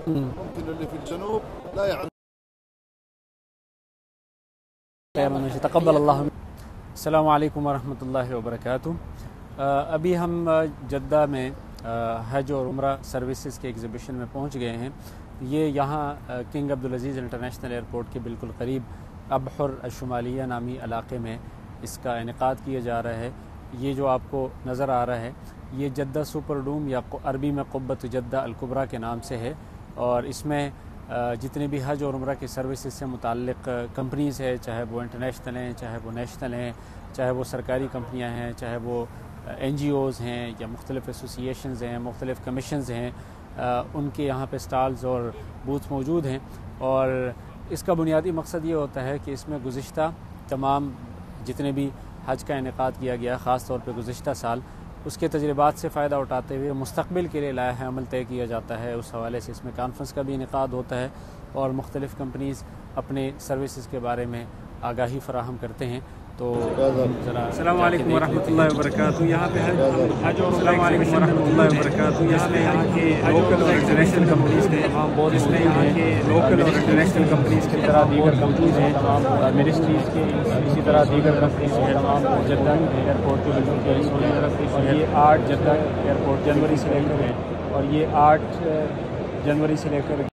ممكن اللي في الجنوب لا يعرف. تقبل اللہ. السلام علیکم ورحمۃ اللہ وبرکاتہ. ابھی ہم جدہ میں حج اور عمرہ سروسز کے ایگزیبیشن میں پہنچ گئے ہیں. یہ یہاں کنگ عبدالعزیز انٹرنیشنل ایئرپورٹ کے بالکل قریب ابحر الشمالیہ نامی علاقے میں اس کا انعقاد کیا جا رہا ہے. یہ جو آپ کو نظر آ رہا ہے یہ جدہ سپر ڈوم یا عربی میں قبۃ جدہ الکبریٰ کے نام سے ہے، اور اس میں جتنے بھی حج اور عمرہ کی سروسز سے متعلق کمپنیز ہیں، چاہے وہ انٹرنیشنل ہیں، چاہے وہ نیشنل ہیں، چاہے وہ سرکاری کمپنیاں ہیں، چاہے وہ NGOs ہیں یا مختلف ایسوسیشنز ہیں، مختلف کمیشنز ہیں، ان کے یہاں پہ سٹالز اور بوتھ موجود ہیں. اور اس کا بنیادی مقصد یہ ہوتا ہے کہ اس میں گزشتہ تمام جتنے بھی حج کا انعقاد کیا گیا، خاص طور پہ گزشتہ سال، اس کے تجربات سے فائدہ اٹھاتے ہوئے مستقبل کے لیے لائحہ عمل طے کیا جاتا ہے. اس حوالے سے اس میں کانفرنس کا بھی انعقاد ہوتا ہے اور مختلف کمپنیز اپنے سروسز کے بارے میں آگاہی فراہم کرتے ہیں. تو السلام علیکم ورحمۃ اللہ وبرکاتہ. یہاں پہ حج اور السلام علیکم ورحمۃ اللہ وبرکاتہ. اس میں یہاں کے لوکل اور انٹرنیشنل کمپنیز کے اس میں یہاں کے لوکل اور انٹرنیشنل کمپنیز کی طرح دیگر کمپنیز ہیں، منسٹریز کے، اسی طرح دیگر کمپنیز ہیں. تمام جدہ ایئرپورٹ کے بالکل قریب ہیں. اور یہ 8 جدہ ایئرپورٹ جنوری سے لے کر ہے، اور یہ 8 جنوری سے لے کر